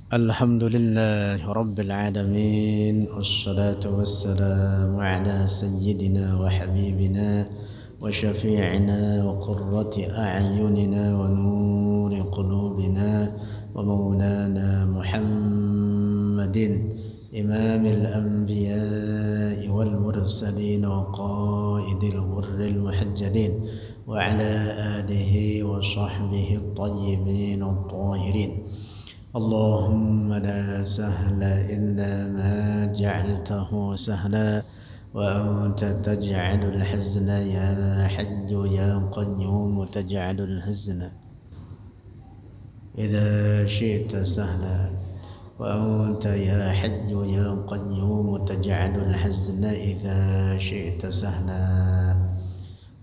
الحمد لله رب العالمين والصلاة والسلام على سيدنا وحبيبنا وشفيعنا وقرة أعيننا ونور قلوبنا ومولانا محمد إمام الأنبياء والمرسلين وقائد الغر المحجلين وعلى آله وصحبه الطيبين الطاهرين. اللهم لا سهل إلا ما جعلته سهلا وأنت تجعل الحزن يا حي يا قيوم تجعل الحزن إذا شئت سهلا وأنت يا حي يا قيوم تجعل الحزن إذا شئت سهلا.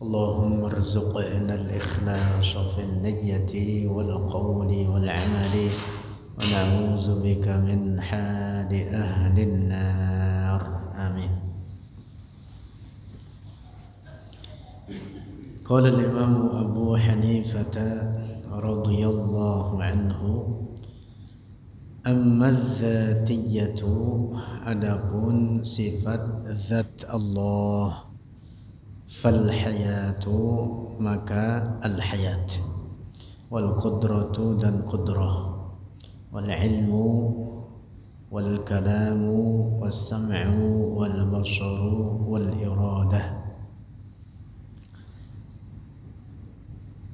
اللهم ارزقنا الإخلاص في النية والقول والعمل ونعوذ بك من حال أهل النار آمين. قال الإمام أبو حنيفة رضي الله عنه أما الذاتية adapun sifat zat Allah fal hayatu maka al hayat wal qudratu dan qudrah wal ilmu wal kalamu was sam'u wal basaru wal iradah.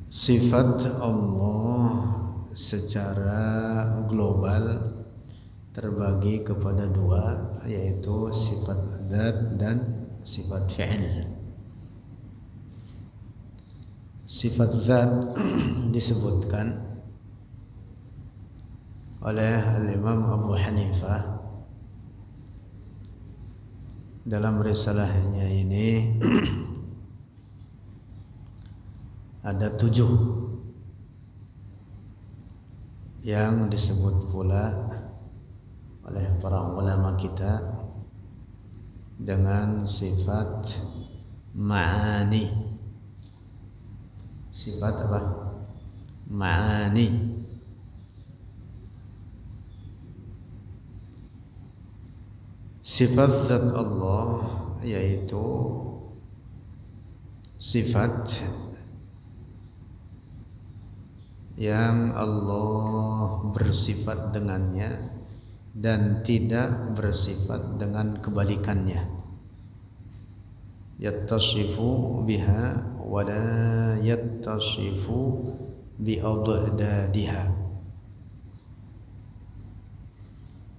Sifat Allah secara global terbagi kepada dua, yaitu sifat zat dan sifat fi'il. Sifat zat disebutkan oleh Al-Imam Abu Hanifah dalam risalahnya ini ada 7 yang disebut pula oleh para ulama kita dengan sifat ma'ani. Sifat apa? Ma'ani. Sifat zat Allah yaitu sifat yang Allah bersifat dengannya dan tidak bersifat dengan kebalikannya. Yattasifu biha wa la yattasifu bi adadadiha.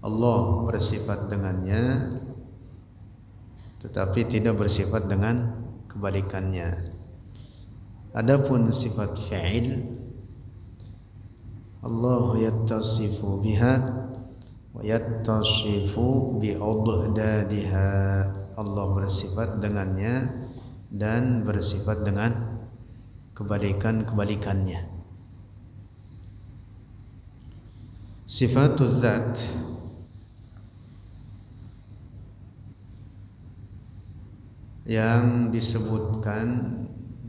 Allah bersifat dengannya tetapi tidak bersifat dengan kebalikannya. Adapun sifat fi'il, Allah yattasifu biha wa yattasifu bi adadadiha. Allah bersifat dengannya dan bersifat dengan kebalikan-kebalikannya. Sifatul zat yang disebutkan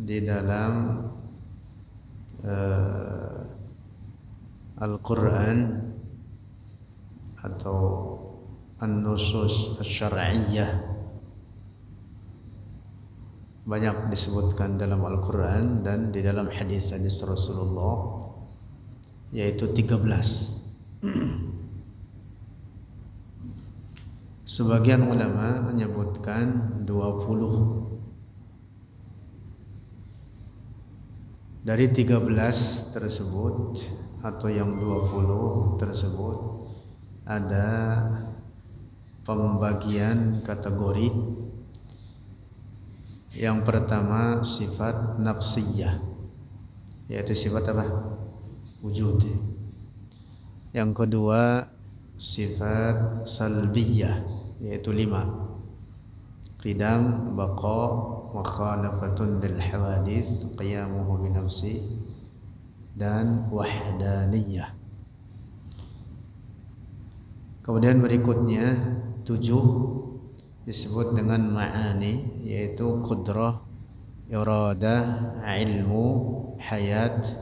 di dalam Al-Quran atau An-Nusus Asy-Syar'iyyah, banyak disebutkan dalam Al-Quran dan di dalam hadis-hadis Rasulullah, yaitu 13. Sebagian ulama menyebutkan 20. Dari 13 tersebut atau yang 20 tersebut ada pembagian kategori. Yang pertama sifat nafsiyah, yaitu sifat apa? Wujud. Yang kedua sifat salbiyah, yaitu 5. Qidam, baqa, mukhalafatun lil hawadits, qiyamuhu bi nafsi, dan wahdaniyah. Kemudian berikutnya 7 disebut dengan ma'ani, yaitu qudrah, iradah, ilmu, hayat,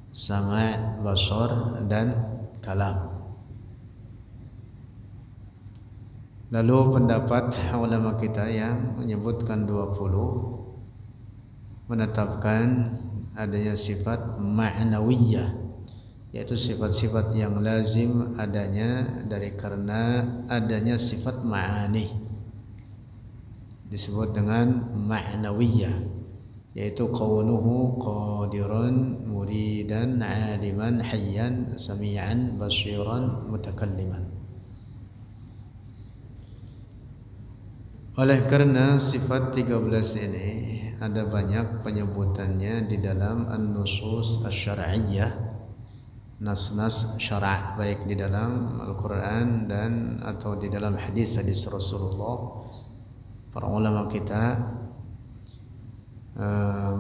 sama', basar, dan kalam. Lalu pendapat ulama kita yang menyebutkan 20 menetapkan adanya sifat ma'nawiyah, yaitu sifat-sifat yang lazim adanya dari karena adanya sifat ma'ani, disebut dengan ma'nawiyah, yaitu kaunuhu qadiran muridan aliman hayyan sami'an basiran mutakalliman. Oleh karena sifat 13 ini ada banyak penyebutannya di dalam an-nusus asy-syar'iyyah, nas-nas syara', baik di dalam Al-Quran dan atau di dalam hadis-hadis Rasulullah. Para ulama kita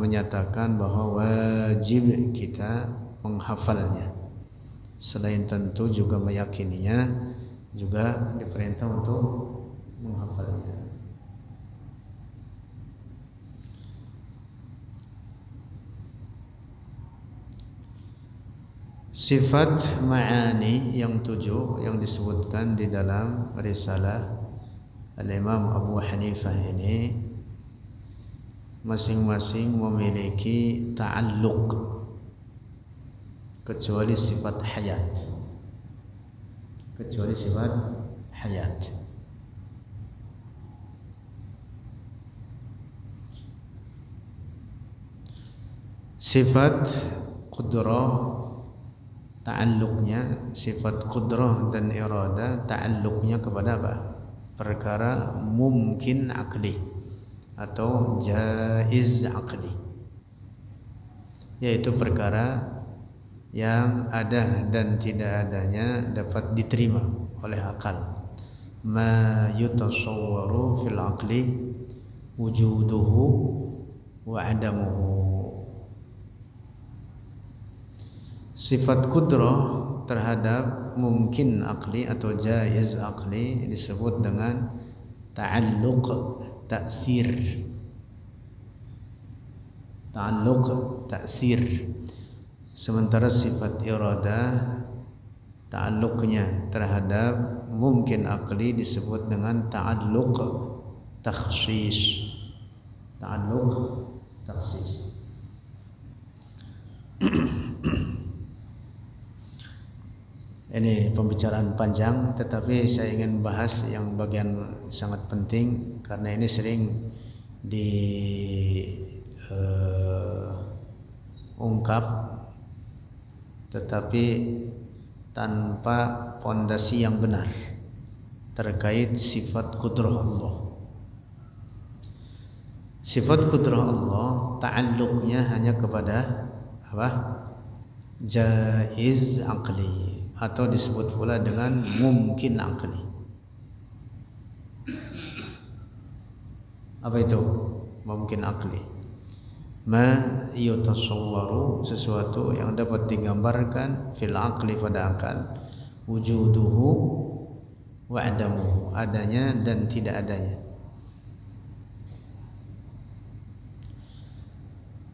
menyatakan bahwa wajib kita menghafalnya. Selain tentu juga meyakininya, juga diperintah untuk menghafalnya. Sifat ma'ani yang 7 yang disebutkan di dalam risalah Al-Imam Abu Hanifah ini masing-masing memiliki ta'alluq kecuali sifat hayat. Kecuali sifat hayat. Sifat qudrah ta'alluqnya, sifat qudrah dan irada ta'alluqnya kepada apa? Perkara mungkin akli atau jaiz akli, yaitu perkara yang ada dan tidak adanya dapat diterima oleh akal. Ma yutasawwaru fil aqli wujuduhu wa adamuhu. Sifat kudrah terhadap mungkin akli atau jaiz akli disebut dengan ta'alluq ta'sir. Ta'alluq ta'sir. Sementara sifat iradah ta'alluqnya terhadap mungkin akli disebut dengan ta'alluq takhsis. Ta'alluq takhsis. Ini pembicaraan panjang, tetapi saya ingin bahas yang bagian sangat penting karena ini sering diungkap tetapi tanpa pondasi yang benar terkait sifat kudrah Allah. Sifat kudrah Allah ta'alluqnya hanya kepada apa? Jaiz aqli, atau disebut pula dengan mungkin akli. Apa itu mungkin akli? Ma yutasawwaru, sesuatu yang dapat digambarkan fil akli pada akal, wujuduhu wa adamuhu, adanya dan tidak adanya.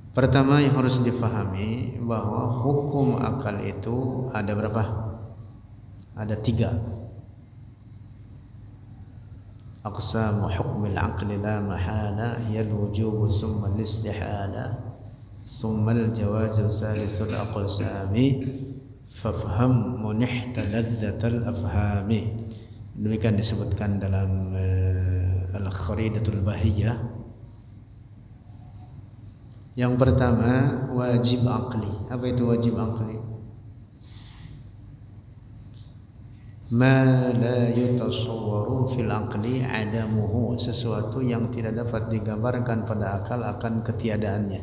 Pertama yang harus difahami bahwa hukum akal itu ada berapa? Ada 3. Aqsamu hukmil aqli la mahala hiya al-wujub thumma al-istihala thumma al-jawaz salisul aqsami fafham munihta ladzatal afhami. Demikian disebutkan dalam Al-Kharidatul Bahiyah. Yang pertama wajib akli. Apa itu wajib akli? Ma la yutasawwaru fil aqli adamuhu, sesuatu yang tidak dapat digambarkan pada akal akan ketiadaannya.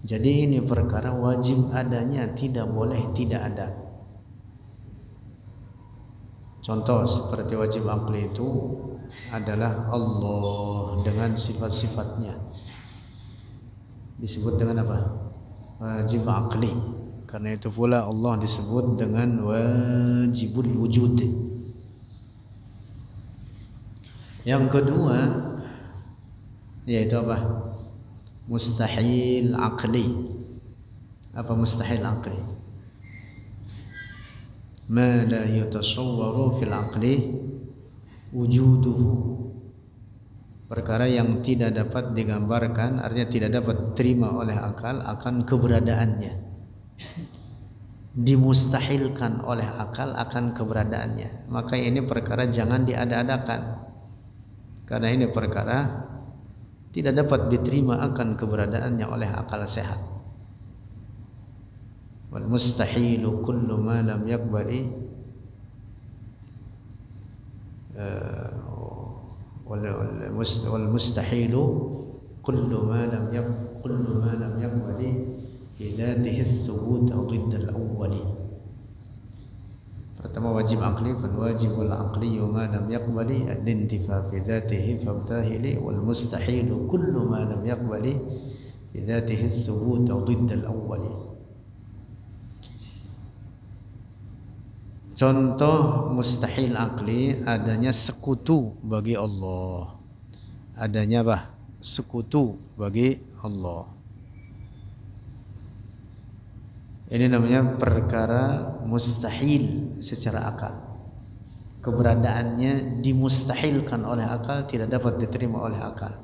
Jadi ini perkara wajib adanya, tidak boleh tidak ada. Contoh seperti wajib akli itu adalah Allah dengan sifat-sifatnya, disebut dengan apa? Wajib akli. Karena itu pula Allah disebut dengan wajibul wujud. Yang kedua yaitu apa? Mustahil aqli. Apa mustahil aqli? Ma la yutasawwaru fil aqli wujuduhu, perkara yang tidak dapat digambarkan, artinya tidak dapat diterima oleh akal akan keberadaannya, dimustahilkan oleh akal akan keberadaannya. Maka ini perkara jangan diada-adakan, karena ini perkara tidak dapat diterima akan keberadaannya oleh akal sehat. Wal mustahilu kullu ma lam yaqbali wal mustahilu kullu ma lam yaqbali fi dzatihi ats-tsubut aw ضد al-awwal. Pertama wajib aqli, fal wajibul aqli ma lam yaqbali al-intifa fi dzatihi fabtahili, wal mustahilu kullu ma lam yaqbali fi dzatihi ats-tsubut aw ضد al-awwal. Contoh mustahil akli, adanya sekutu bagi Allah. Adanya sekutu bagi Allah. Ini namanya perkara mustahil secara akal. Keberadaannya dimustahilkan oleh akal, tidak dapat diterima oleh akal.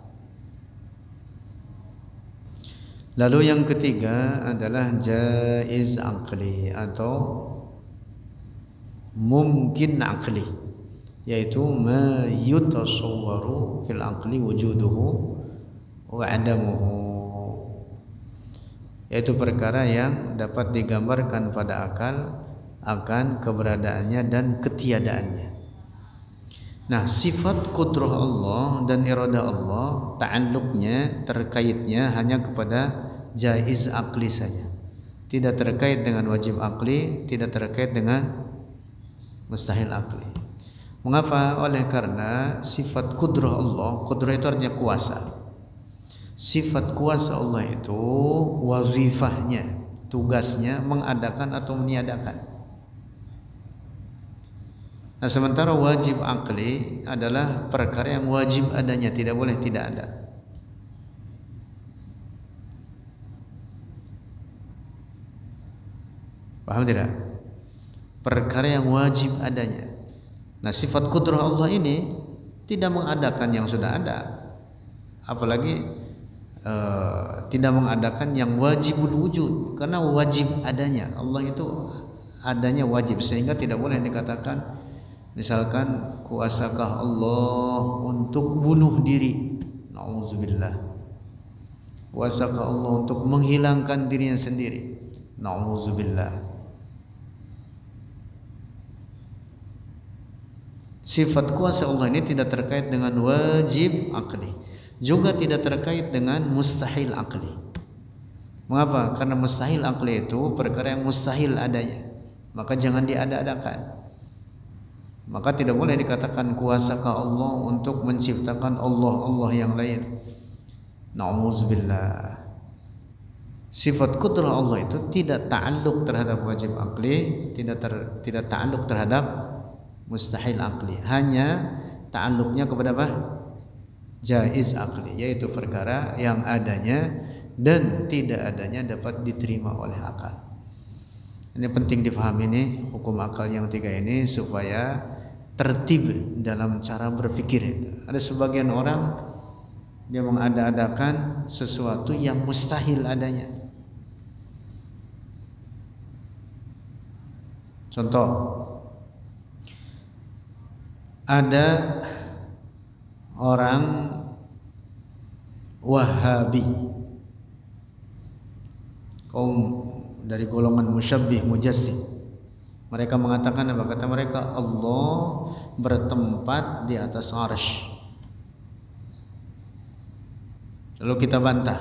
Lalu yang ketiga adalah jaiz akli atau mungkin akli, yaitu ma yutasawwaru fil akli wujuduhu wa adamuhu, yaitu perkara yang dapat digambarkan pada akal akan keberadaannya dan ketiadaannya. Nah, sifat kudrah Allah dan iradah Allah ta'alluqnya, terkaitnya hanya kepada jaiz akli saja, tidak terkait dengan wajib akli, tidak terkait dengan mustahil akli. Mengapa? Oleh karena sifat kudrah Allah, kudrah itu artinya kuasa. Sifat kuasa Allah itu wazifahnya, tugasnya mengadakan atau meniadakan. Nah, sementara wajib akli adalah perkara yang wajib adanya, tidak boleh tidak ada. Paham tidak? Perkara yang wajib adanya. Nah, sifat kudrah Allah ini tidak mengadakan yang sudah ada, apalagi tidak mengadakan yang wajibul wujud, karena wajib adanya. Allah itu adanya wajib, sehingga tidak boleh dikatakan misalkan kuasakah Allah untuk bunuh diri, na'udzubillah. Kuasakah Allah untuk menghilangkan dirinya sendiri, na'udzubillah. Sifat kuasa Allah ini tidak terkait dengan wajib akli, juga tidak terkait dengan mustahil akli. Mengapa? Karena mustahil akli itu perkara yang mustahil adanya, maka jangan diada-adakan. Maka tidak boleh dikatakan kuasakah Allah untuk menciptakan Allah yang lain, na'udzubillah. Sifat kudrah Allah itu tidak ta'alluq terhadap wajib akli, tidak ta'alluq terhadap mustahil akli, hanya ta'alluqnya kepada jaiz akli, yaitu perkara yang adanya dan tidak adanya dapat diterima oleh akal. Ini penting difahami ini, hukum akal yang tiga ini, supaya tertib dalam cara berpikir. Ada sebagian orang dia mengada-adakan sesuatu yang mustahil adanya. Contoh, ada orang Wahabi, kaum dari golongan musyabbih mujassim. Mereka mengatakan apa? Kata mereka, Allah bertempat di atas arsy. Lalu kita bantah,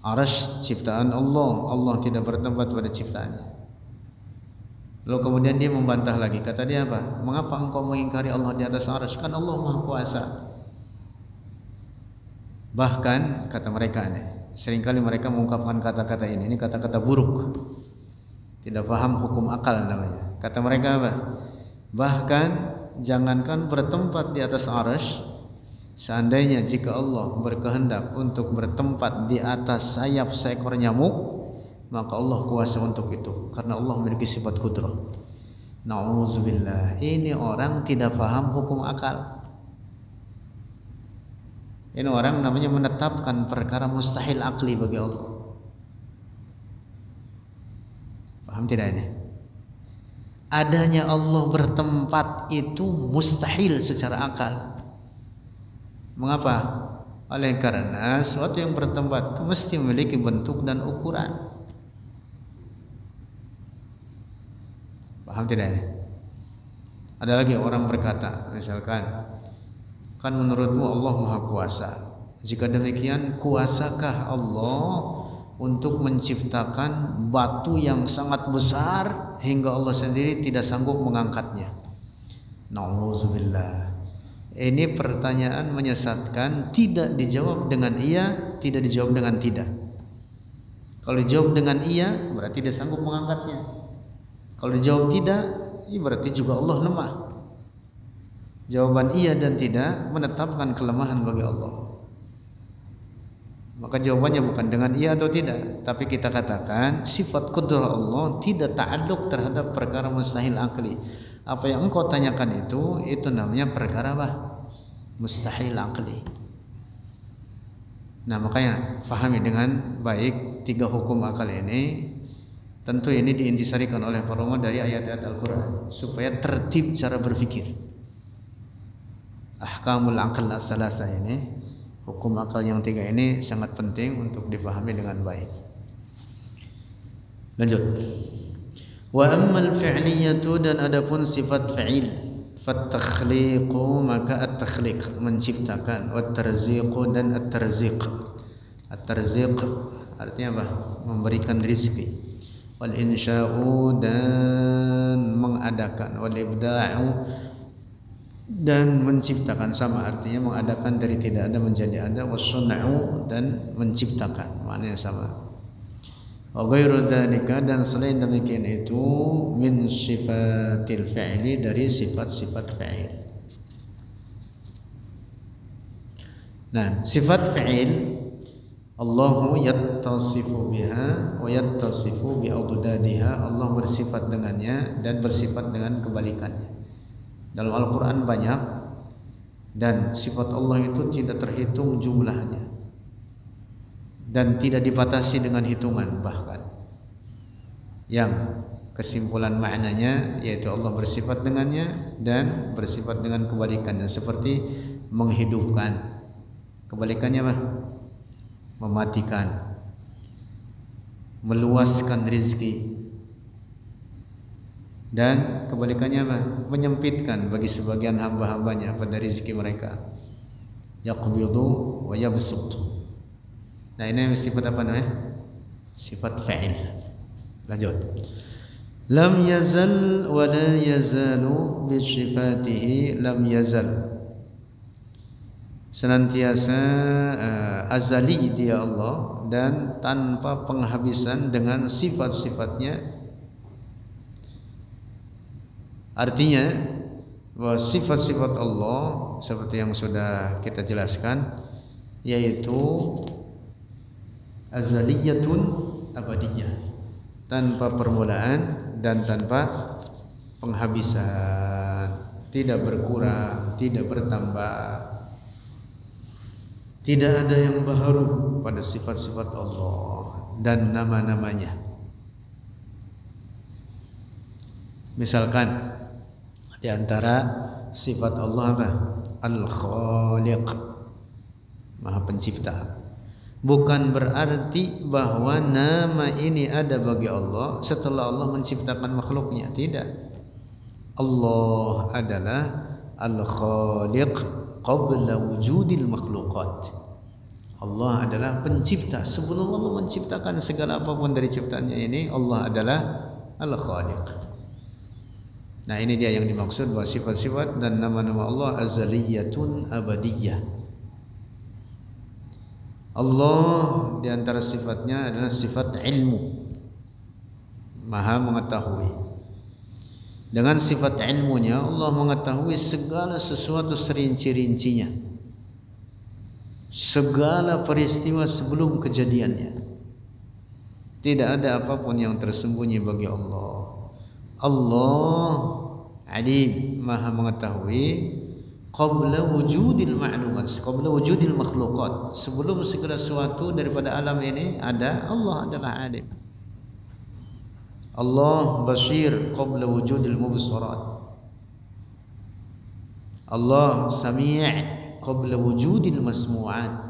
arsy ciptaan Allah, Allah tidak bertempat pada ciptaannya. Lalu kemudian dia membantah lagi, kata dia apa? Mengapa engkau mengingkari Allah di atas arsy? Kan Allah Maha Kuasa. Bahkan kata mereka ini, seringkali mereka mengungkapkan kata-kata ini kata-kata buruk, tidak paham hukum akal namanya. Kata mereka apa? Bahkan jangankan bertempat di atas arsy, seandainya jika Allah berkehendak untuk bertempat di atas sayap seekor nyamuk, maka Allah kuasa untuk itu, karena Allah memiliki sifat kudrah. Nauzubillah. Ini orang tidak paham hukum akal. Ini orang namanya menetapkan perkara mustahil akli bagi Allah. Paham tidak ini? Adanya Allah bertempat itu mustahil secara akal. Mengapa? Oleh karena sesuatu yang bertempat itu mesti memiliki bentuk dan ukuran. Paham tidak ini? Ada lagi orang berkata, misalkan, kan menurutmu Allah Maha Kuasa. Jika demikian, kuasakah Allah untuk menciptakan batu yang sangat besar hingga Allah sendiri tidak sanggup mengangkatnya? Nauzubillah. Ini pertanyaan menyesatkan, tidak dijawab dengan iya, tidak dijawab dengan tidak. Kalau dijawab dengan iya, berarti dia sanggup mengangkatnya. Kalau dijawab tidak, berarti juga Allah lemah. Jawaban iya dan tidak menetapkan kelemahan bagi Allah. Maka jawabannya bukan dengan iya atau tidak, tapi kita katakan sifat qudrah Allah tidak ta'alluq terhadap perkara mustahil akli. Apa yang engkau tanyakan itu namanya perkara apa? Mustahil akli. Nah, makanya fahami dengan baik tiga hukum akal ini. Tentu ini diintisarikan oleh para ulama dari ayat-ayat Al-Quran supaya tertib cara berpikir. Ahkamul aql as-salasa ini, hukum akal yang tiga ini sangat penting untuk dipahami dengan baik. Lanjut. Wa ammal fi'liyatu, dan adapun sifat fi'il, fat-takhliqu, maka at-takhliq menciptakan, wat-tarziqu dan at-tarziq. At-tarziq artinya apa? Memberikan rezeki. Wal insya'u dan mengadakan, wal ibda'u dan menciptakan, sama artinya mengadakan dari tidak ada menjadi ada, was-sun'u dan menciptakan, maknanya sama. Wa ghairu dzalika, dan selain demikian itu, min sifatil fi'li, dari sifat-sifat fi'il. Nah, sifat fi'il Allahu yattasifu biha wa yattasifu bi awdadiha, Allah bersifat dengannya dan bersifat dengan kebalikannya. Dalam Al-Quran banyak, dan sifat Allah itu tidak terhitung jumlahnya dan tidak dibatasi dengan hitungan, bahkan yang kesimpulan maknanya yaitu Allah bersifat dengannya dan bersifat dengan kebalikannya, seperti menghidupkan, kebalikannya apa? Mematikan, meluaskan rezeki, dan kebalikannya apa? Menyempitkan bagi sebagian hamba-hambanya pada rezeki mereka. Yaqbidu wa yabsut. Nah, ini sifat apa namanya? Sifat fa'il. Lanjut. Lam yazal wa la yazalu bi sifatihi lam yazal. Senantiasa azali dia Allah dan tanpa penghabisan dengan sifat-sifatnya. Artinya bahwa sifat-sifat Allah seperti yang sudah kita jelaskan, yaitu azaliyatun abadiyah, tanpa permulaan dan tanpa penghabisan, tidak berkurang, tidak bertambah. Tidak ada yang baru pada sifat-sifat Allah dan nama-namanya. Misalkan di antara sifat Allah apa? Al-Khaliq, Maha Pencipta. Bukan berarti bahwa nama ini ada bagi Allah setelah Allah menciptakan makhluknya. Tidak. Allah adalah Al-Khaliq qabla wujudil makhluqat. Allah adalah pencipta sebelum Allah menciptakan segala apapun dari ciptaannya ini. Allah adalah Al-Khaliq. Nah, ini dia yang dimaksud bahwa sifat-sifat dan nama-nama Allah azaliyatun abadiyah. Allah di antara sifatnya adalah sifat ilmu, Maha mengetahui. Dengan sifat ilmunya Allah mengetahui segala sesuatu serinci-rincinya, segala peristiwa sebelum kejadiannya. Tidak ada apapun yang tersembunyi bagi Allah. Allah alim, maha mengetahui qabla wujudil ma'lumat, qabla wujudil makhluqat, sebelum segala sesuatu daripada alam ini ada, Allah adalah alim. Allah basir qabla wujudil mubsarat, Allah sami' qabla wujudil masmu'at.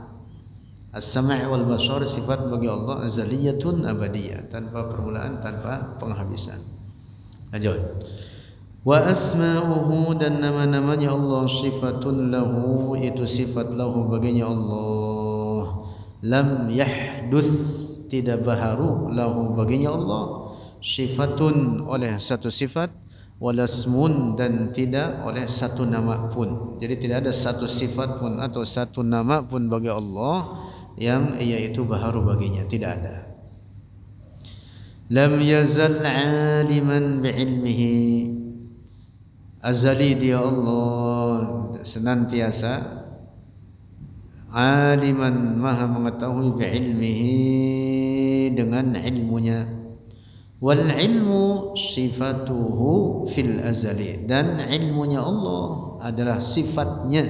As-sam' wal basar sifat bagi Allah azaliyatun abadiyah, tanpa permulaan, tanpa penghabisan. Lanjut. Wa asma'uhu, dan nama-namanya Allah sifatun lahu, itu sifat lahu baginya Allah. Lam yahdus, tidak baharu, lahu baginya Allah, sifatun oleh satu sifat, walasmun, dan tidak oleh satu nama pun. Jadi tidak ada satu sifat pun atau satu nama pun bagi Allah yang yaitu baharu baginya, tidak ada. Lam yazal aliman bi'ilmihi, azali dia Allah senantiasa aliman, maha mengetahui bi'ilmihi, dengan ilmunya. Wal ilmu sifatuhu fil azali, dan ilmunya Allah adalah sifatnya,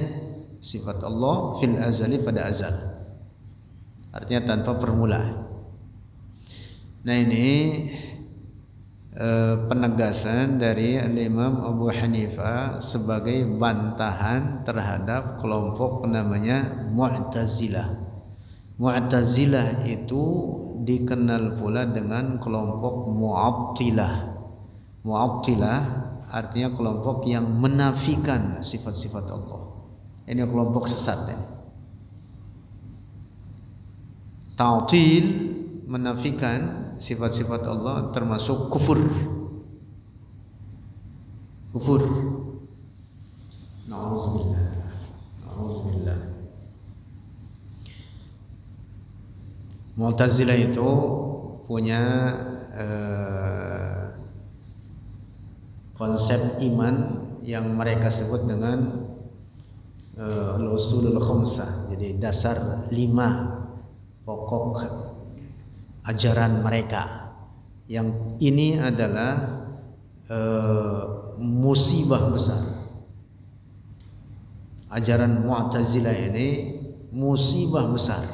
sifat Allah fil azali, pada azal, artinya tanpa permulaan. Nah ini penegasan dari Imam Abu Hanifah sebagai bantahan terhadap kelompok namanya Mu'tazilah. Mu'tazilah itu dikenal pula dengan kelompok Mu'attilah. Mu'attilah artinya kelompok yang menafikan sifat-sifat Allah. Ini kelompok sesat. Ta'til, menafikan sifat-sifat Allah, termasuk kufur. Kufur. Na'udzubillah. Na'udzubillah. Mu'tazilah itu punya konsep iman yang mereka sebut dengan al-usulul khamsah. Jadi dasar 5 pokok ajaran mereka. Yang ini adalah musibah besar. Ajaran Mu'tazilah ini musibah besar,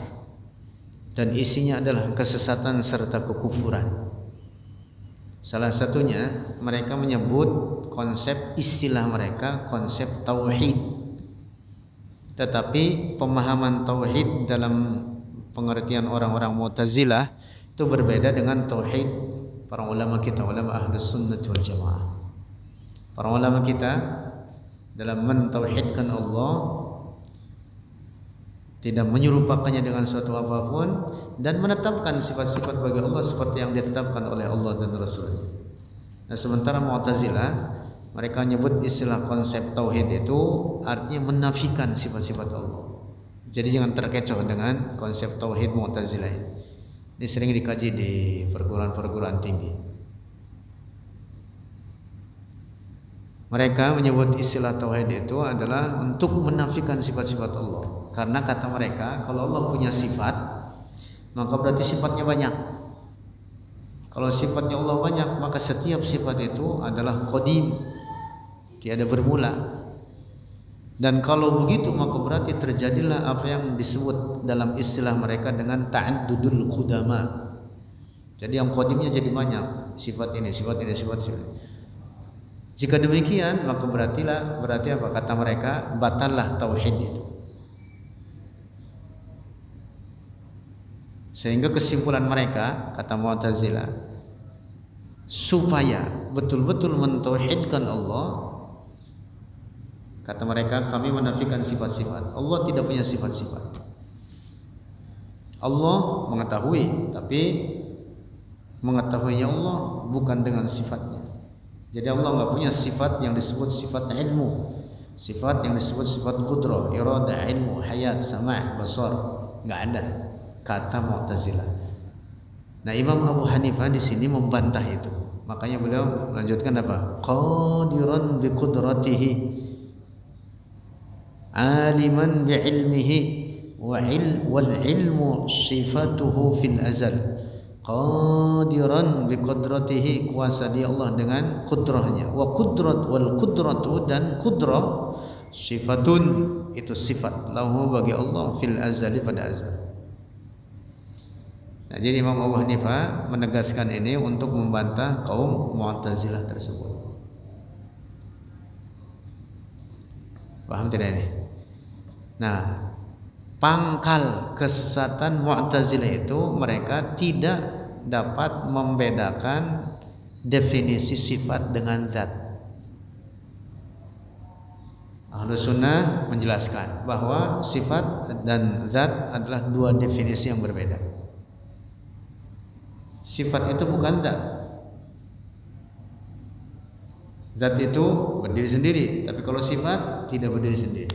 dan isinya adalah kesesatan serta kekufuran. Salah satunya mereka menyebut konsep, istilah mereka konsep tauhid. Tetapi pemahaman tauhid dalam pengertian orang-orang Mu'tazilah itu berbeda dengan tauhid para ulama kita, ulama Ahlus Sunnah wal Jamaah. Para ulama kita dalam mentauhidkan Allah tidak menyerupakannya dengan suatu apapun, dan menetapkan sifat-sifat bagi Allah seperti yang ditetapkan oleh Allah dan Rasul. Nah, sementara Mu'tazilah mereka menyebut istilah konsep tauhid itu artinya menafikan sifat-sifat Allah. Jadi jangan terkecoh dengan konsep tauhid Mu'tazilah ini. Ini sering dikaji di perguruan-perguruan tinggi. Mereka menyebut istilah tauhid itu adalah untuk menafikan sifat-sifat Allah. Karena kata mereka, kalau Allah punya sifat, maka berarti sifatnya banyak. Kalau sifatnya Allah banyak, maka setiap sifat itu adalah qadim, tiada bermula. Dan kalau begitu, maka berarti terjadilah apa yang disebut dalam istilah mereka dengan ta'addudul qudama. Jadi yang qadimnya jadi banyak, sifat ini, sifat ini, sifat ini. Jika demikian, maka berarti apa? Kata mereka, batallah tauhid itu. Sehingga kesimpulan mereka, kata Mu'tazilah, supaya betul-betul mentauhidkan Allah, kata mereka, kami menafikan sifat-sifat. Allah tidak punya sifat-sifat. Allah mengetahui, tapi mengetahuinya Allah bukan dengan sifatnya. Jadi Allah nggak punya sifat yang disebut sifat ilmu, sifat yang disebut sifat qudrah, iradah, ilmu, hayat, sama', basar, nggak ada, kata Mu'tazilah. Nah, Imam Abu Hanifah di sini membantah itu. Makanya beliau melanjutkan apa? Qadiran bi qudratihi, aliman bi ilmihi, wal ilmu sifatuhu fil azal. qadiran biqudratihi, kuasa dia Allah dengan kudrahnya. Wa qudrat wal qudratu, dan qudrah sifatun, itu sifat lahu bagi Allah fil azali, pada azal. Nah, jadi Imam Abu Hanifah menegaskan ini untuk membantah kaum Mu'tazilah tersebut. Paham tidak ini? Nah, pangkal kesesatan Mu'tazilah itu mereka tidak dapat membedakan definisi sifat dengan zat. Ahlus Sunnah menjelaskan bahwa sifat dan zat adalah dua definisi yang berbeda. Sifat itu bukan zat. Zat itu berdiri sendiri, tapi kalau sifat tidak berdiri sendiri.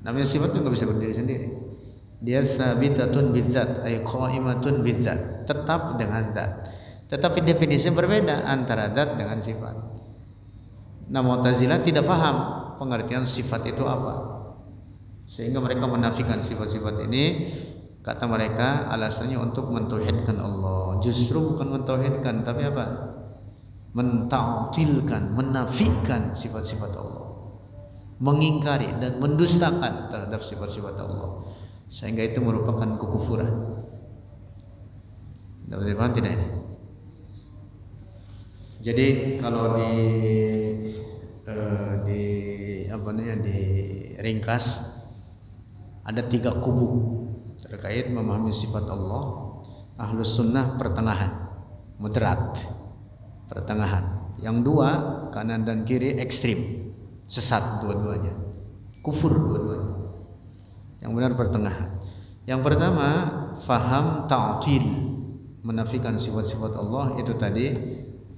Namanya sifat itu nggak bisa berdiri sendiri. Dia sabitatun bidzat, ay qaimatun bidzat, tetap dengan zat. Tetapi definisinya berbeda antara zat dengan sifat. Nah, Mu'tazilah tidak paham pengertian sifat itu apa, sehingga mereka menafikan sifat-sifat ini. Kata mereka alasannya untuk mentauhidkan Allah. Justru bukan mentauhidkan, tapi apa? Menta'tilkan, menafikan sifat-sifat Allah, mengingkari dan mendustakan terhadap sifat-sifat Allah, sehingga itu merupakan kekufuran. Dapat dipahami tidak ini? Jadi kalau di ringkas ada 3 kubu terkait memahami sifat Allah. Ahlus Sunnah pertengahan, moderat, pertengahan. Yang 2 kanan dan kiri ekstrim, sesat dua-duanya, kufur dua-duanya. Yang benar pertengahan. Yang pertama, faham ta'til, menafikan sifat-sifat Allah, itu tadi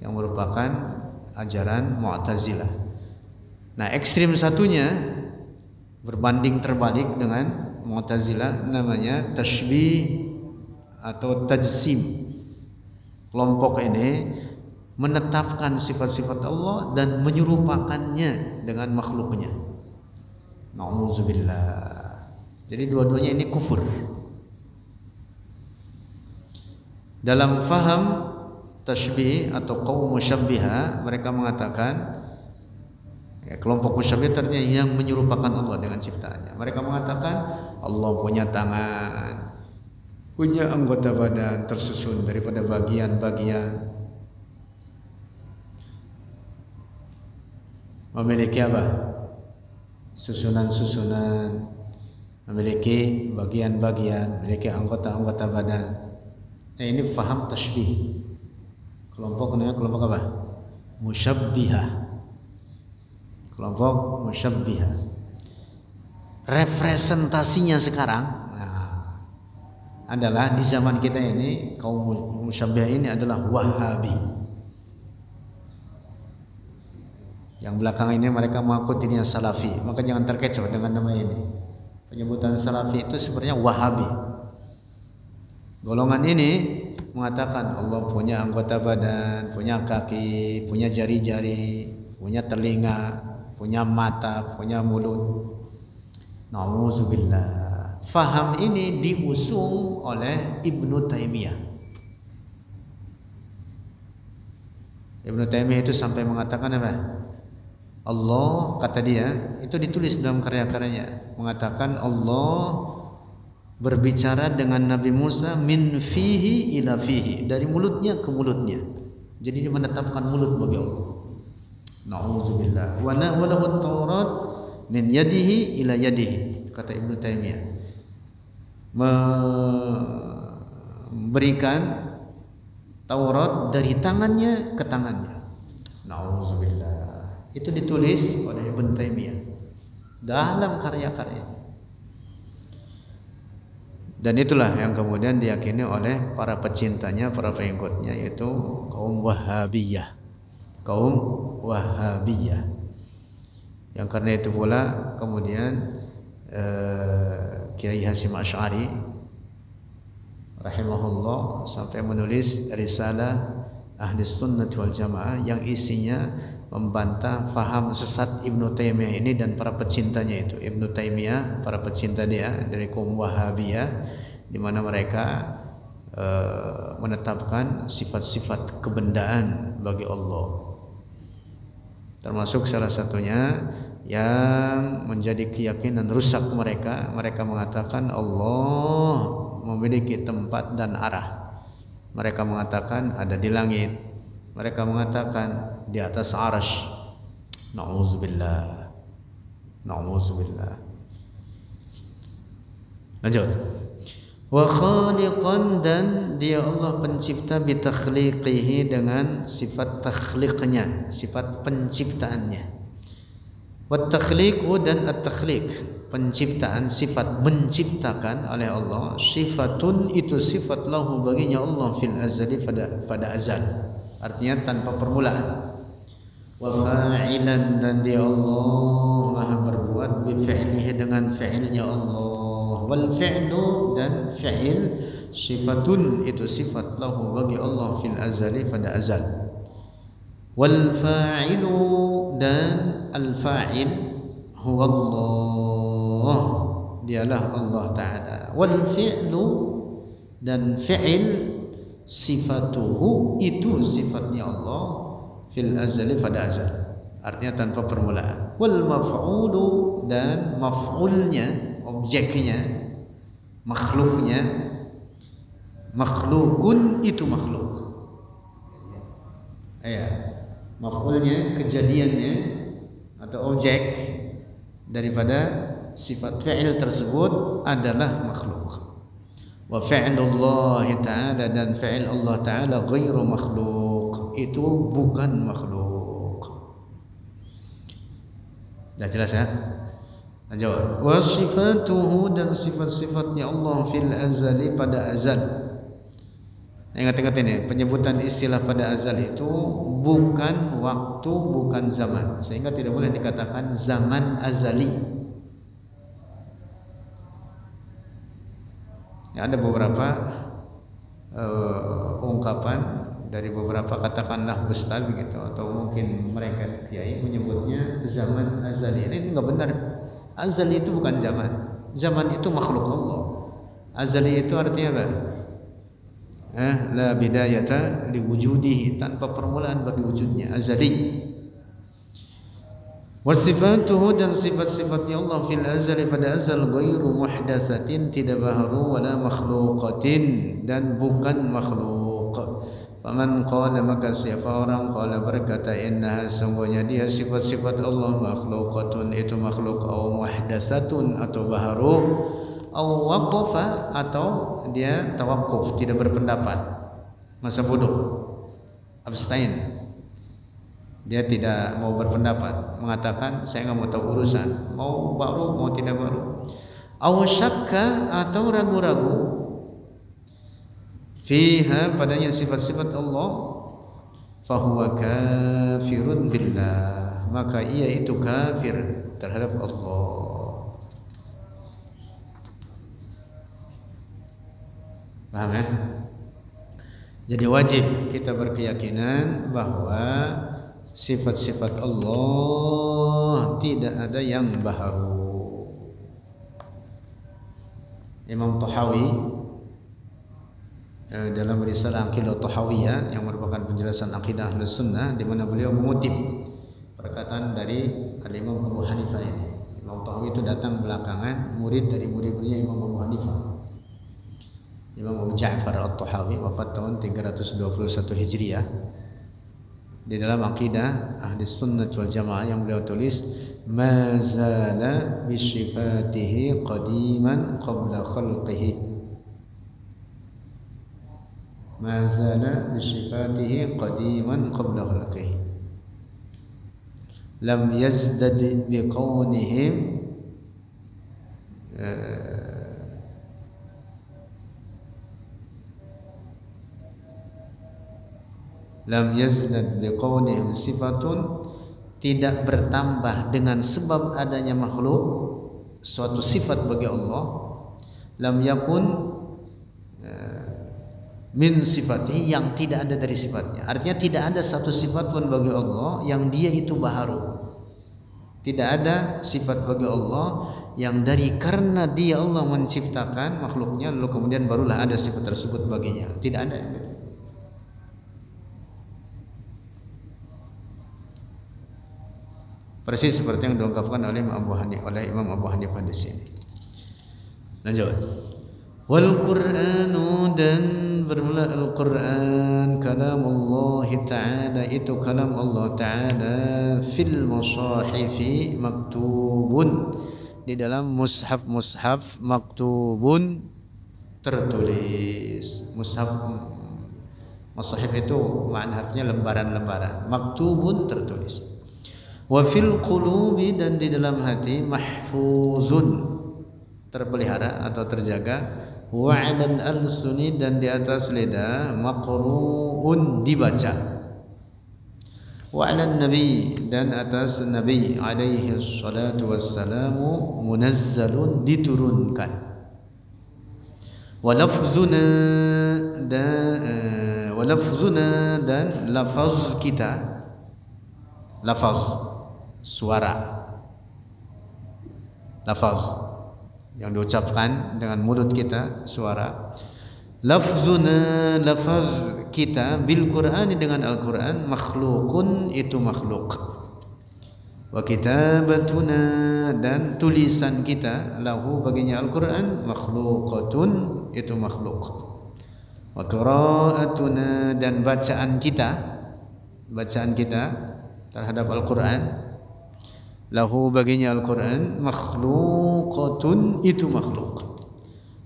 yang merupakan ajaran Mu'tazilah. Nah, ekstrim satunya berbanding terbalik dengan Mu'tazilah, namanya tashbih atau tajsim. Kelompok ini menetapkan sifat-sifat Allah dan menyerupakannya dengan makhluknya. Na'udzubillah. Jadi dua-duanya ini kufur. Dalam faham tashbih atau kaum musyabbiha, mereka mengatakan kelompok musyabbiha ternyata yang menyerupakan Allah dengan ciptaannya. Mereka mengatakan Allah punya tangan, punya anggota badan tersusun daripada bagian-bagian, memiliki apa? Susunan-susunan, memiliki bagian-bagian, memiliki anggota-anggota badan. Nah, ini faham tashbih. Kelompok namanya kelompok apa? Musyabbihah. Kelompok musyabbihah. Representasinya sekarang adalah di zaman kita ini, kaum musyabbihah ini adalah Wahabi. Yang belakangan ini mereka mengaku dirinya Salafi. Maka jangan terkecoh dengan nama ini. Penyebutan Salafi itu sebenarnya Wahabi. Golongan ini mengatakan Allah punya anggota badan, punya kaki, punya jari-jari, punya telinga, punya mata, punya mulut. Na'udzubillah. Faham ini diusung oleh Ibnu Taimiyah. Ibnu Taimiyah itu sampai mengatakan apa? Allah, kata dia, itu ditulis dalam karya-karyanya, mengatakan Allah berbicara dengan Nabi Musa min fihi ila fihi, dari mulutnya ke mulutnya. Jadi dia menetapkan mulut bagi Allah. Na'udzubillah. Wa nawalahu at-Taurat min yadihi ila yadihi, kata Ibnu Taimiyah. Memberikan Taurat dari tangannya ke tangannya. Na'udzubillah. Itu ditulis oleh Ibnu Taimiyah dalam karya-karya. Dan itulah yang kemudian diyakini oleh para pecintanya, para pengikutnya, yaitu kaum Wahabiyah. Kaum Wahabiyah. Yang karena itu pula kemudian Kiai Hasyim Asy'ari rahimahullah sampai menulis risalah Ahli Sunnah wal Jamaah yang isinya membantah faham sesat Ibnu Taimiyah ini dan para pecintanya itu. Ibnu Taimiyah, para pecinta dia dari kaum Wahabiyah, di mana mereka menetapkan sifat-sifat kebendaan bagi Allah. Termasuk salah satunya yang menjadi keyakinan rusak mereka mengatakan Allah memiliki tempat dan arah. Mereka mengatakan ada di langit. Mereka mengatakan di atas arsy. Na'udzubillah. Lanjut. Wa khaliqan, dan dia Allah pencipta bi takhliqihi, dengan sifat takhliqnya, sifat penciptaannya. Wa takhliqu, dan at-takhliq, penciptaan, sifat menciptakan oleh Allah, sifatun, itu sifat lahu baginya Allah fil azali, pada azal, artinya tanpa permulaan. Wa fa'ilan, dan dia Allah maha berbuat bi fi'lihi, dengan fi'ilnya Allah. Wal fi'lu, dan fi'il, sifatun, itu sifat lahu bagi Allah fil azali, pada azal. Wal fa'ilu, dan al fa'il huwa Allah, dialah Allah Ta'ala. Wal fi'lu, dan fi'il, sifatuhu, itu sifatnya Allah fil azali, pada azal, artinya tanpa permulaan. Wal maf'ulu, dan maf'ulnya, objeknya, makhluknya, makhlukun, itu makhluk. Ya, maf'ulnya, kejadiannya atau objek daripada sifat fi'il tersebut adalah makhluk. Wa fi'lullahi ta'ala, dan fi'il Allah Ta'ala ghairu makhluk, itu bukan makhluk. Dah jelas ya? Jawab. Wa sifatuhu, dan sifat-sifatnya Allah fil azali, pada azal. Ingat-ingat ini, penyebutan istilah pada azal itu bukan waktu, bukan zaman, sehingga tidak boleh dikatakan zaman azali. Ya, ada beberapa ungkapan dari beberapa, katakanlah ustaz begitu, atau mungkin mereka kiai menyebutnya zaman azali. Ini enggak benar. Azali itu bukan zaman. Zaman itu makhluk Allah. Azali itu artinya apa? La bidayata liwujudihi, tanpa permulaan bagi wujudnya, azali. Wasifatuhu, dan sifat-sifatnya Allah fil azali, pada azal, ghairu muhdatsatin, tidak baharu, wala makhluqatin, dan bukan makhluk. Faman qala, maka siapa orang qala berkata, innaha, sungguhnya dia sifat-sifat Allah makhluqatun, itu makhluk, au muhdatsatun, atau baharu, au waqafa, atau dia tawakuf, tidak berpendapat, masa bodoh, abstain, dia tidak mau berpendapat, mengatakan saya enggak mau tahu urusan, mau baru mau tidak baru. Au syakka, atau ragu-ragu, fiha, padanya sifat-sifat Allah, fahuwa kafirun billah, maka ia itu kafir terhadap Allah. Paham ya? Jadi wajib kita berkeyakinan bahwa sifat-sifat Allah tidak ada yang baharu. Imam Tahawi dalam risalah Aqidah Tahawiyah, yang merupakan penjelasan akidah Ahlus Sunnah, di mana beliau mengutip perkataan dari Imam Abu Hanifah ini. Imam Tahawi itu datang belakangan, murid dari murid-muridnya Imam Abu Hanifah. Imam Abu Ja'far At-Tahawi wafat tahun 321 Hijriah. Di dalam akidah Ahlus Sunnah wal Jamaah yang beliau tulis, ma zala bi sifatihi qadiman qabla khalqihi. Ma zala bi sifatihi qadiman qabla khalqihi. Lam yazdad bi kaunihim lam yazdad bi kaunihim sifatun, tidak bertambah dengan sebab adanya makhluk suatu sifat bagi Allah. Lam yakun min sifatihi, yang tidak ada dari sifatnya. Artinya tidak ada satu sifat pun bagi Allah yang dia itu baharu. Tidak ada sifat bagi Allah yang dari karena dia Allah menciptakan makhluknya lalu kemudian barulah ada sifat tersebut baginya. Tidak ada. Persis seperti yang diungkapkan oleh Imam Abu Hanifah di sini. Lanjut. Wal Qur'anu, dan bermula Al-Quran kalam Allah Ta'ala, itu kalam Allah Ta'ala, fil musahifi maktubun, di dalam mushaf maktubun, tertulis. Mushaf itu makna artinya lembaran-lembaran, maktubun tertulis. Wa fil qulubi, dan di dalam hati, mahfuzun terpelihara atau terjaga. Wa 'alal alsuni, dan di atas lidah, maqru'un dibaca. Wa 'alan nabi, dan atas nabi alaihi salatu wassalamu, munazzalun diturunkan. Wa lafzuna, dan lafaz kita, lafaz suara, lafaz yang diucapkan dengan mulut kita, suara. Lafzuna, lafaz kita, bil Qur'ani, dengan Al-Quran, makhlukun, itu makhluk. Wa kitabatuna, dan tulisan kita, lahu, baginya Al-Quran, makhlukatun, itu makhluk. Wa qira'atuna, dan bacaan kita terhadap Al-Quran, lahu, baginya Al-Quran, makhluqatun, itu makhluk.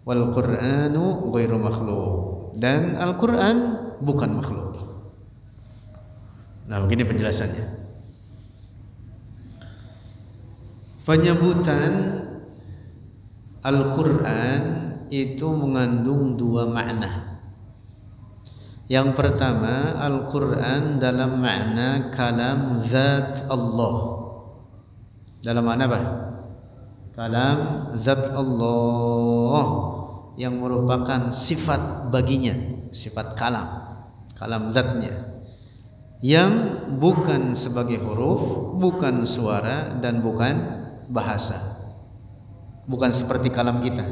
Wal Qur'anu ghairu makhluk, dan Al-Quran bukan makhluk. Nah, begini penjelasannya. Penyebutan Al-Quran itu mengandung dua makna. Yang pertama, Al-Quran dalam makna kalam zat Allah. Dalam makna apa? Kalam zat Allah, yang merupakan sifat baginya, sifat kalam zatnya, yang bukan sebagai huruf, bukan suara, dan bukan bahasa, bukan seperti kalam kita.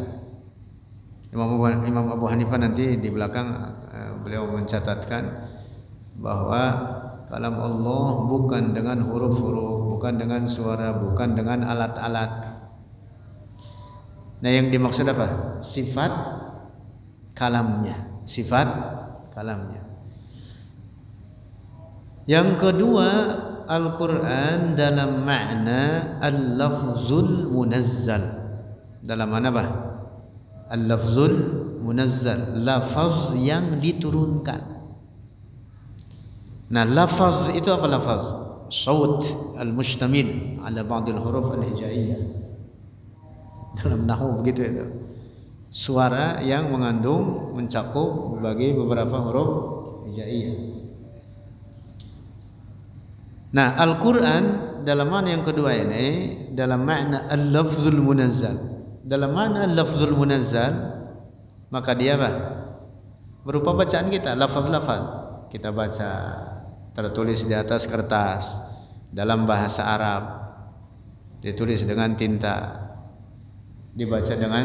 Imam Abu Hanifah nanti di belakang beliau mencatatkan bahwa kalam Allah bukan dengan huruf-huruf, bukan dengan suara, bukan dengan alat-alat. Nah, yang dimaksud apa? Sifat kalamnya, sifat kalamnya. Yang kedua, Al-Quran dalam makna al-lafzul munazzal. Dalam mana apa? Al-lafzul munazzal, lafaz yang diturunkan. Nah, lafaz itu apa lafaz? Saut al-mustamil ala ba'd al-huruf al-hijaiyah. Dalam nahwu begitu itu. Suara yang mengandung, mencakup bagi beberapa huruf hijaiyah. Nah, Al-Quran dalam makna yang kedua ini, dalam makna al-lafzul munazzal. Dalam makna al-lafzul munazzal, maka dia apa? Berupa bacaan kita, lafaz-lafaz. Kita baca tertulis di atas kertas dalam bahasa Arab, ditulis dengan tinta, dibaca dengan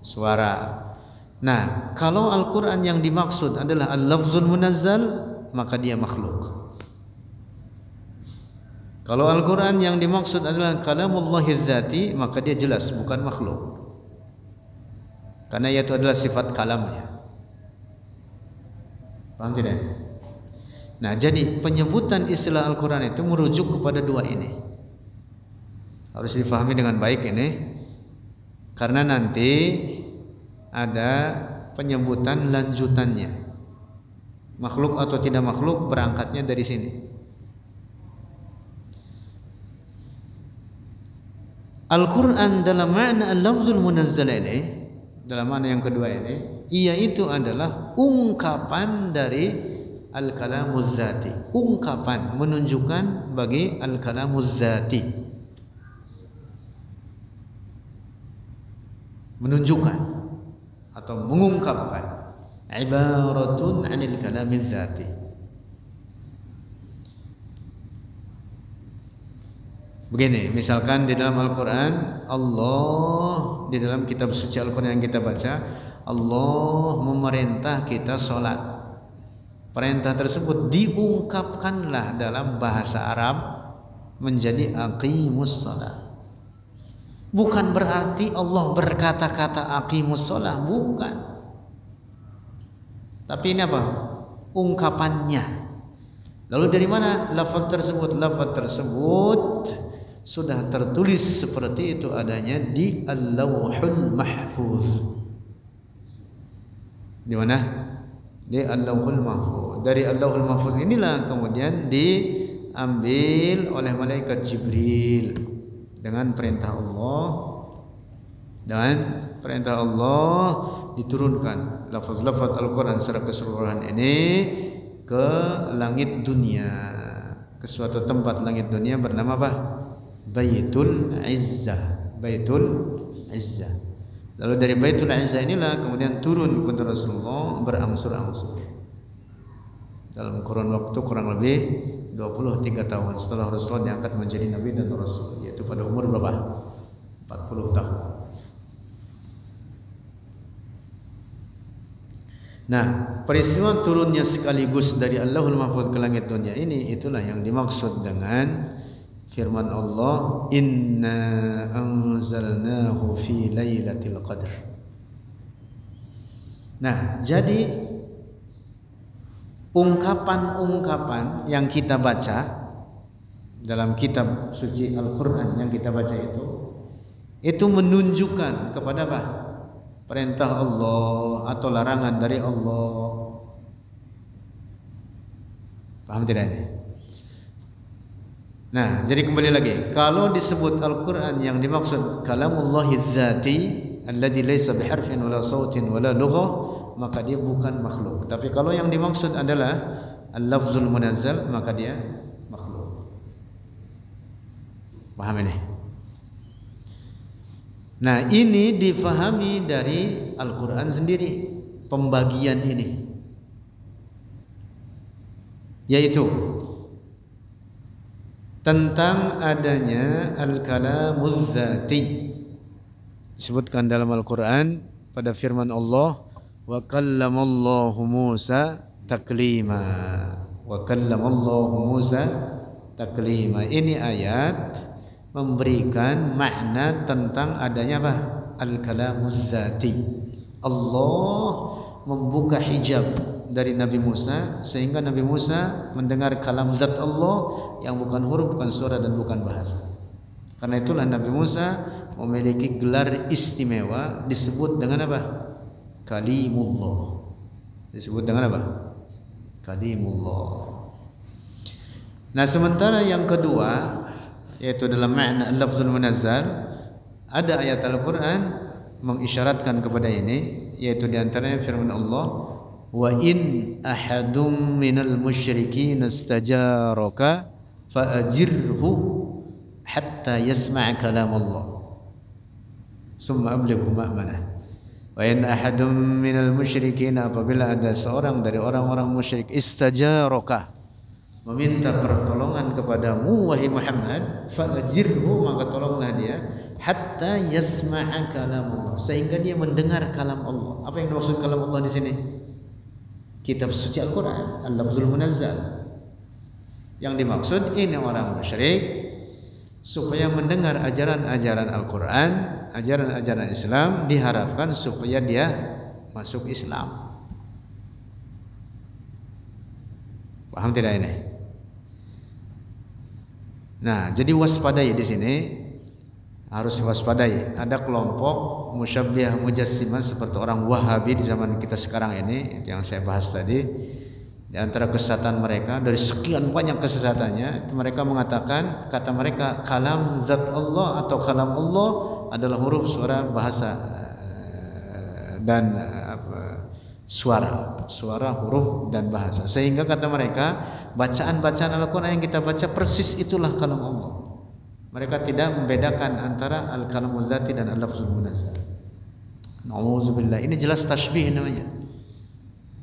suara. Nah, kalau Al-Quran yang dimaksud adalah al-lafzul munazzal, maka dia makhluk. Kalau Al-Quran yang dimaksud adalah kalamullahi dzati, maka dia jelas bukan makhluk, karena itu adalah sifat kalamnya. Paham tidak? Nah, jadi penyebutan istilah Al-Quran itu merujuk kepada dua ini. Harus difahami dengan baik ini, karena nanti ada penyebutan lanjutannya. Makhluk atau tidak makhluk, berangkatnya dari sini. Al-Quran dalam makna al-lafzul munazzal ini, dalam makna yang kedua ini, yaitu adalah ungkapan dari al-kalamuz zati, ungkapan menunjukkan bagi al-kalamuz zati, menunjukkan atau mengungkapkan, ibaratun 'anil kalamiz zati. Begini, misalkan di dalam Al-Quran, Allah di dalam kitab suci Al-Quran yang kita baca, Allah memerintah kita sholat. Perintah tersebut diungkapkanlah dalam bahasa Arab menjadi aqimus sholat. Bukan berarti Allah berkata-kata aqimus sholat, bukan. Tapi ini apa? Ungkapannya. Lalu dari mana lafaz tersebut? Lafaz tersebut sudah tertulis seperti itu adanya di Al-Lawhul Mahfuz. Di mana? Di Al-Lawhul Mahfuz. Dari Al-Lawhul Mahfuz inilah kemudian diambil oleh malaikat Jibril dengan perintah Allah, dan perintah Allah diturunkan lafaz-lafaz Al-Quran secara keseluruhan ini ke langit dunia, ke suatu tempat langit dunia bernama apa? Baitul Izzah. Baitul Izzah. Lalu dari Baitul Izzah inilah kemudian turun kepada Rasulullah berangsur-angsur dalam kurun waktu kurang lebih 23 tahun setelah Rasulullah diangkat menjadi Nabi dan Rasul, yaitu pada umur berapa? 40 tahun. Nah, peristiwa turunnya sekaligus dari Allahul Mahfuz ke langit dunia ini, itulah yang dimaksud dengan firman Allah, inna anzalnahu fi lailatul qadr. Nah, jadi ungkapan-ungkapan yang kita baca dalam kitab suci Al-Quran yang kita baca itu menunjukkan kepada apa? Perintah Allah atau larangan dari Allah. Paham tidak ini? Nah, jadi kembali lagi, kalau disebut Al-Quran yang dimaksud kalamullahi dzati alladzi laisa biharfin wala sautin wala lughah, maka dia bukan makhluk. Tapi kalau yang dimaksud adalah al-lafzul munazzal, maka dia makhluk. Paham ini? Nah, ini difahami dari Al-Quran sendiri, pembagian ini, yaitu tentang adanya al-kalamuz zati. Disebutkan dalam Al-Quran pada firman Allah, wa kallamallahu Musa taklima. Wa kallamallahu Musa taklima. Ini ayat memberikan makna tentang adanya apa? Al-kalamuz zati. Allah membuka hijab dari Nabi Musa sehingga Nabi Musa mendengar kalam zat Allah yang bukan huruf, bukan suara, dan bukan bahasa. Karena itulah Nabi Musa memiliki gelar istimewa disebut dengan apa? Kalimullah. Disebut dengan apa? Kalimullah. Nah, sementara yang kedua, yaitu dalam makna al-lafzul munazzal, ada ayat Al-Quran mengisyaratkan kepada ini, yaitu diantaranya firman Allah, wa in ahadum minal musyrikin istajaraka fa'ajirhu hatta yasma'a kalam Allah summa ablighu ma'manah. Wa in ahadum minal musyrikin, apabila ada seorang dari orang-orang musyrik istajaraka, meminta pertolongan kepadamu wahai Muhammad, fa'ajirhu, maka tolonglah dia, hatta yasma'a kalam Allah, sehingga dia mendengar kalam Allah. Apa yang dimaksud kalam Allah di sini? Kitab suci Al-Quran, al-lafzul munazzal. Yang dimaksud ini orang musyrik supaya mendengar ajaran-ajaran Al-Quran, ajaran-ajaran Islam, diharapkan supaya dia masuk Islam. Paham tidak ini? Nah, jadi waspadai di sini, harus waspadai. Ada kelompok musyabbihah mujassimah seperti orang Wahabi di zaman kita sekarang ini, itu yang saya bahas tadi. Di antara kesesatan mereka, dari sekian banyak kesesatannya, mereka mengatakan, kata mereka, kalam zat Allah atau kalam Allah adalah huruf, suara, bahasa, dan suara, huruf, dan bahasa. Sehingga kata mereka, bacaan-bacaan Al-Quran yang kita baca persis itulah kalam Allah. Mereka tidak membedakan antara al-kalamuz zati dan al-lafzul munazzal. Nauzubillah, ini jelas tasybih namanya.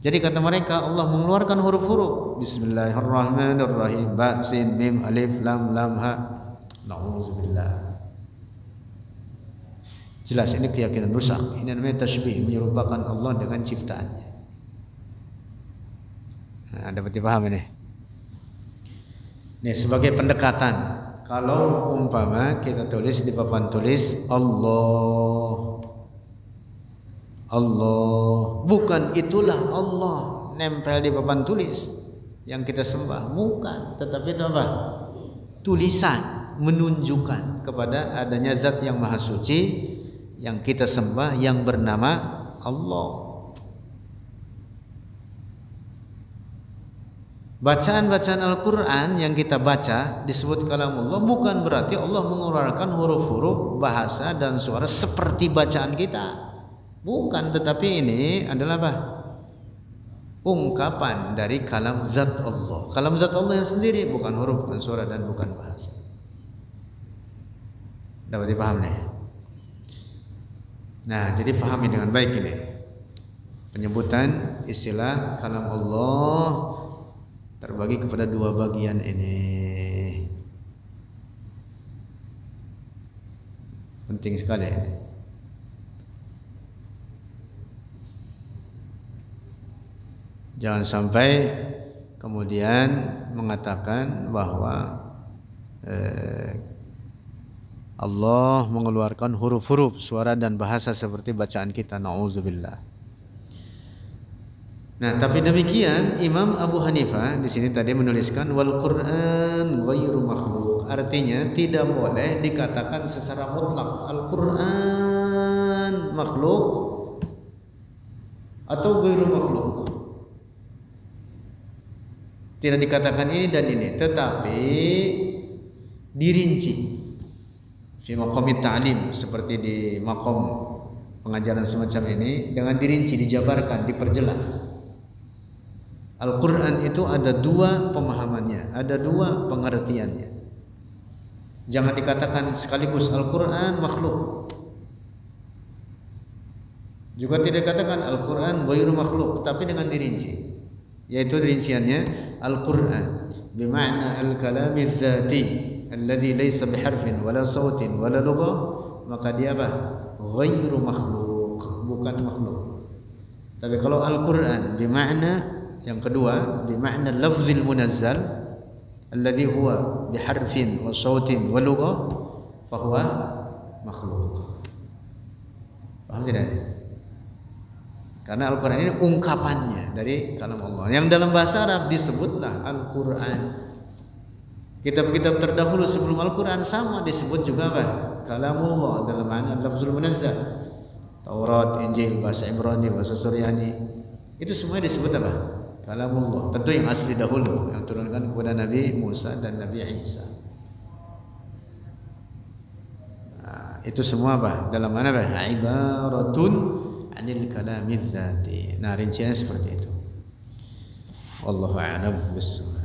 Jadi kata mereka, Allah mengeluarkan huruf-huruf, Bismillahirrahmanirrahim, ba, sin, mim, alif, lam, ha. Nauzubillah. Jelas ini keyakinan rusak. Ini namanya tasybih, menyerupakan Allah dengan ciptaannya. Nah, dapat dipaham ini? Nih sebagai pendekatan, kalau umpama kita tulis di papan tulis Allah, bukan itulah Allah nempel di papan tulis yang kita sembah, bukan, tetapi itu apa? Tulisan menunjukkan kepada adanya zat yang maha suci yang kita sembah yang bernama Allah. Bacaan-bacaan Al-Quran yang kita baca disebut kalamullah, bukan berarti Allah mengeluarkan huruf-huruf bahasa dan suara seperti bacaan kita, bukan, tetapi ini adalah apa? Ungkapan dari kalam zat Allah, kalam zat Allah yang sendiri, bukan huruf, bukan suara, dan bukan bahasa. Dapat dipaham nih? Nah, jadi pahami dengan baik ini penyebutan istilah kalam Allah terbagi kepada dua bagian ini. Penting sekali ini. Jangan sampai kemudian mengatakan bahwa Allah mengeluarkan huruf-huruf, suara dan bahasa seperti bacaan kita. Nauzubillah. Nah, tapi demikian Imam Abu Hanifah di sini tadi menuliskan wal Quran ghairu makhluk. Artinya tidak boleh dikatakan secara mutlak Al-Quran makhluk atau ghairu makhluk. Tidak dikatakan ini dan ini, tetapi dirinci. Di maqam ta'lim, seperti di maqam pengajaran semacam ini, dengan dirinci, dijabarkan, diperjelas. Al-Quran itu ada dua pemahamannya, ada dua pengertiannya. Jangan dikatakan sekaligus Al-Quran makhluk. Juga tidak dikatakan Al-Quran ghairu makhluk, tapi dengan dirinci. Yaitu rinciannya Al-Quran bima'na al-kalami dzati alladhi laysa biharfin wala sautin wala lughah, maka dia apa? Ghairu makhluk, bukan makhluk. Tapi kalau Al-Quran bima'na yang kedua, bima'na lafzil munazzal alladhi huwa biharfin wa sautin wa lughah, fahuwa makhluk. Paham tidak? Karena Al-Quran ini ungkapannya dari kalam Allah yang dalam bahasa Arab disebutlah Al-Quran. Kitab-kitab terdahulu sebelum Al-Quran sama disebut juga apa? Kalamullah dalam makna lafzul munazzal. Taurat, Injil, bahasa Ibrani, bahasa Suryani, itu semua disebut apa? Kalamullah. Tentu yang asli dahulu yang turunkan kepada Nabi Musa dan Nabi Isa. Nah, itu semua apa? Dalam mana apa? Ibaratun anil kalamil dzati. Nah, rinciannya seperti itu. Wallahu a'lam bishawab.